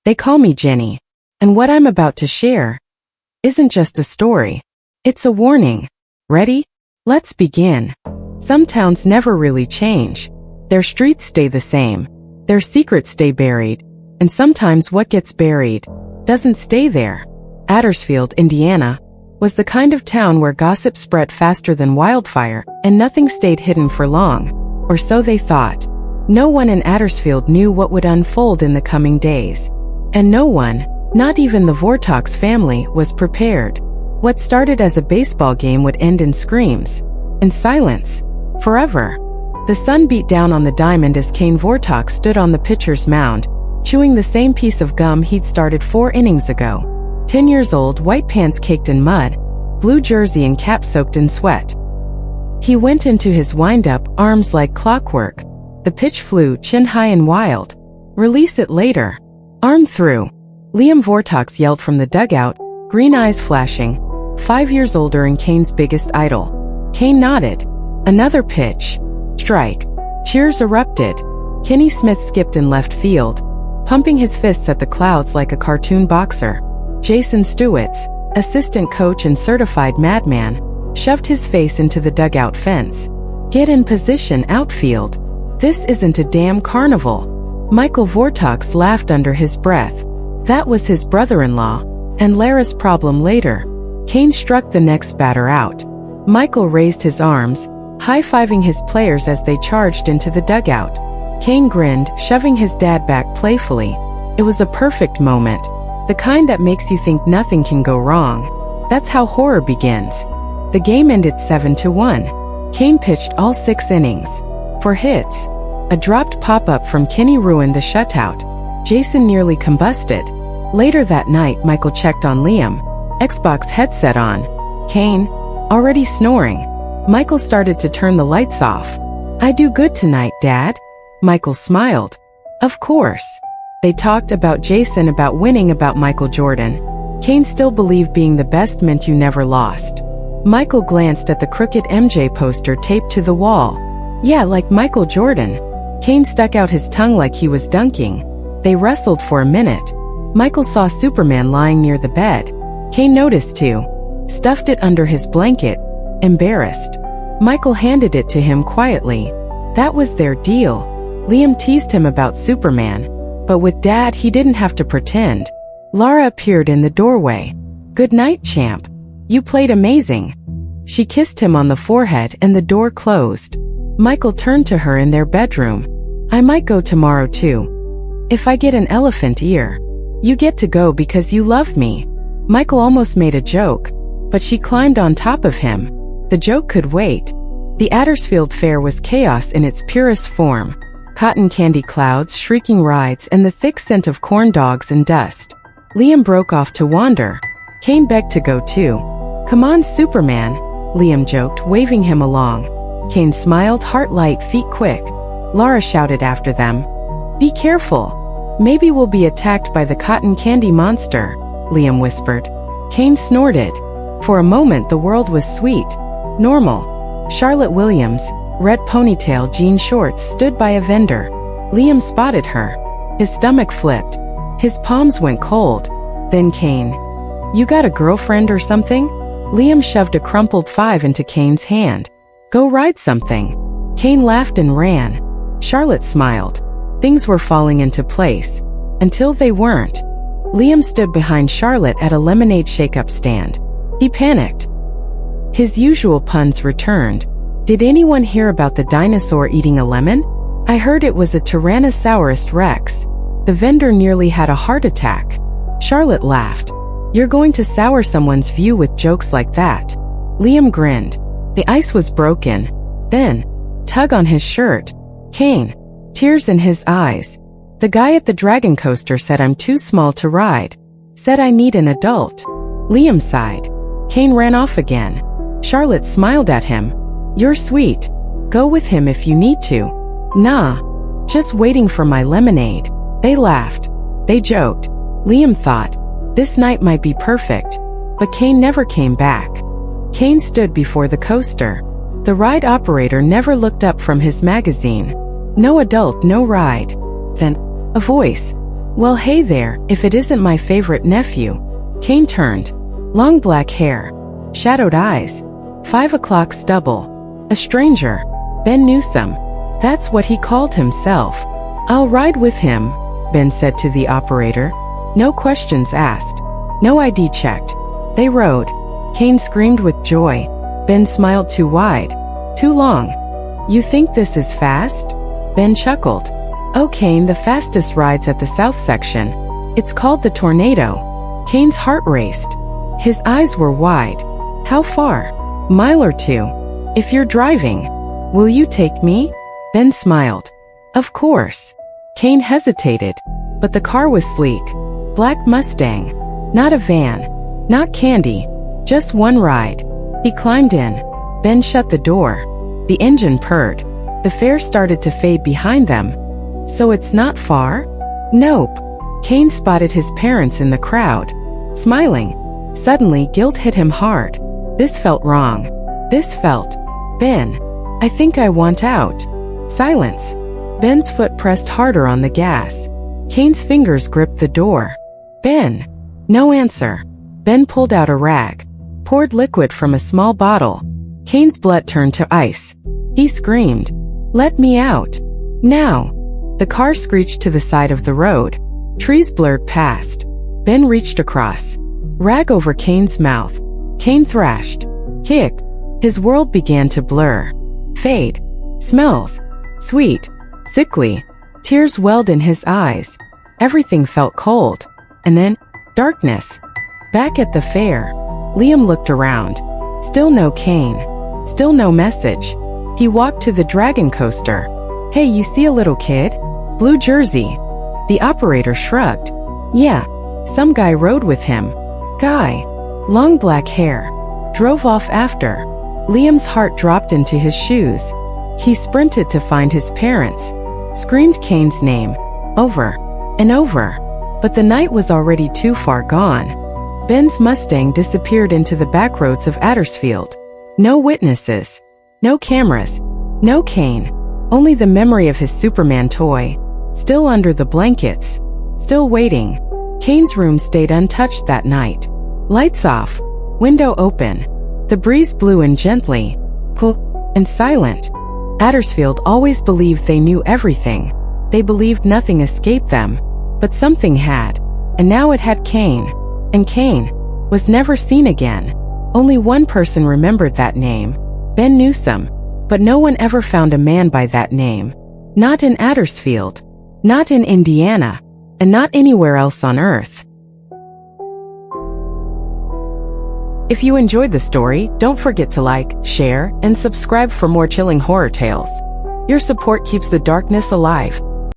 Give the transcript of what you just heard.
They call me Jenny. And what I'm about to share isn't just a story. It's a warning. Ready? Let's begin. Some towns never really change. Their streets stay the same. Their secrets stay buried. And sometimes what gets buried doesn't stay there. Addersfield, Indiana, was the kind of town where gossip spread faster than wildfire, and nothing stayed hidden for long. Or so they thought. No one in Addersfield knew what would unfold in the coming days. And no one, not even the Vortoxs family, was prepared. What started as a baseball game would end in screams. In silence. Forever. The sun beat down on the diamond as Kane Vortoxs stood on the pitcher's mound, chewing the same piece of gum he'd started 4 innings ago. 10 years old, white pants caked in mud, blue jersey and cap soaked in sweat. He went into his wind-up, arms like clockwork. The pitch flew, chin high and wild. Release it later. Arm through. Liam Vortoxs yelled from the dugout, green eyes flashing. 5 years older and Kane's biggest idol. Kane nodded. Another pitch. Strike. Cheers erupted. Kenny Smith skipped in left field, pumping his fists at the clouds like a cartoon boxer. Jason Stewitz, assistant coach and certified madman, shoved his face into the dugout fence. Get in position, outfield. This isn't a damn carnival. Michael Vortoxs laughed under his breath. That was his brother-in-law, and Lara's problem later. Kane struck the next batter out. Michael raised his arms, high-fiving his players as they charged into the dugout. Kane grinned, shoving his dad back playfully. It was a perfect moment. The kind that makes you think nothing can go wrong. That's how horror begins. The game ended 7-1. Kane pitched all 6 innings. 4 hits. A dropped pop-up from Kenny ruined the shutout. Jason nearly combusted. Later that night, Michael checked on Liam. Xbox headset on. Kane, already snoring. Michael started to turn the lights off. I do good tonight, Dad. Michael smiled. Of course. They talked about Jason, about winning, about Michael Jordan. Kane still believed being the best meant you never lost. Michael glanced at the crooked MJ poster taped to the wall. Yeah, like Michael Jordan. Kane stuck out his tongue like he was dunking. They wrestled for a minute. Michael saw Superman lying near the bed. Kane noticed too. Stuffed it under his blanket. Embarrassed. Michael handed it to him quietly. That was their deal. Liam teased him about Superman. But with Dad, he didn't have to pretend. Lara appeared in the doorway. Good night, champ. You played amazing. She kissed him on the forehead and the door closed. Michael turned to her in their bedroom. I might go tomorrow too. If I get an elephant ear. You get to go because you love me. Michael almost made a joke, but she climbed on top of him. The joke could wait. The Addersfield Fair was chaos in its purest form. Cotton candy clouds, shrieking rides, and the thick scent of corn dogs and dust. Liam broke off to wander. Kane begged to go too. Come on, Superman, Liam joked, waving him along. Kane smiled, heart light, feet quick. Lara shouted after them. Be careful. Maybe we'll be attacked by the cotton candy monster, Liam whispered. Kane snorted. For a moment the world was sweet. Normal. Charlotte Williams, red ponytail, jean shorts, stood by a vendor. Liam spotted her. His stomach flipped. His palms went cold. Then Kane. You got a girlfriend or something? Liam shoved a crumpled 5 into Kane's hand. Go ride something. Kane laughed and ran. Charlotte smiled. Things were falling into place. Until they weren't. Liam stood behind Charlotte at a lemonade shake-up stand. He panicked. His usual puns returned. Did anyone hear about the dinosaur eating a lemon? I heard it was a Tyrannosaurus Rex. The vendor nearly had a heart attack. Charlotte laughed. You're going to sour someone's view with jokes like that. Liam grinned. The ice was broken. Then, tug on his shirt. Kane. Tears in his eyes. The guy at the dragon coaster said I'm too small to ride. Said I need an adult. Liam sighed. Kane ran off again. Charlotte smiled at him. You're sweet. Go with him if you need to. Nah. Just waiting for my lemonade. They laughed. They joked. Liam thought, this night might be perfect. But Kane never came back. Kane stood before the coaster. The ride operator never looked up from his magazine. No adult, no ride. Then, a voice. Well, hey there, if it isn't my favorite nephew. Cain turned. Long black hair. Shadowed eyes. 5 o'clock stubble. A stranger. Ben Newsome. That's what he called himself. I'll ride with him, Ben said to the operator. No questions asked. No ID checked. They rode. Cain screamed with joy. Ben smiled too wide. Too long. You think this is fast? Ben chuckled. Oh, Cain, the fastest ride's at the south section. It's called the Tornado. Cain's heart raced. His eyes were wide. How far? Mile or two. If you're driving, will you take me? Ben smiled. Of course. Cain hesitated, but the car was sleek. Black Mustang. Not a van. Not candy. Just one ride. He climbed in. Ben shut the door. The engine purred. The fare started to fade behind them. So it's not far? Nope. Cain spotted his parents in the crowd, smiling. Suddenly, guilt hit him hard. This felt wrong. This felt. Ben, I think I want out. Silence. Ben's foot pressed harder on the gas. Cain's fingers gripped the door. Ben. No answer. Ben pulled out a rag, poured liquid from a small bottle. Cain's blood turned to ice. He screamed, "Let me out. Now." The car screeched to the side of the road. Trees blurred past. Ben reached across. Rag over Cain's mouth. Cain thrashed. Kicked. His world began to blur. Fade. Smells. Sweet. Sickly. Tears welled in his eyes. Everything felt cold. And then, darkness. Back at the fair, Liam looked around. Still no Cain. Still no message. He walked to the dragon coaster. Hey, you see a little kid? Blue jersey. The operator shrugged. Yeah, some guy rode with him. Guy. Long black hair. Drove off after. Liam's heart dropped into his shoes. He sprinted to find his parents. Screamed Cain's name. Over. And over. But the night was already too far gone. Ben's Mustang disappeared into the back roads of Addersfield. No witnesses. No cameras. No Cain. Only the memory of his Superman toy. Still under the blankets. Still waiting. Cain's room stayed untouched that night. Lights off. Window open. The breeze blew in gently. Cool. And silent. Addersfield always believed they knew everything. They believed nothing escaped them. But something had. And now it had Cain. And Cain was never seen again. Only one person remembered that name. Ben Newsome. But no one ever found a man by that name. Not in Addersfield. Not in Indiana. And not anywhere else on Earth. If you enjoyed the story, don't forget to like, share, and subscribe for more chilling horror tales. Your support keeps the darkness alive.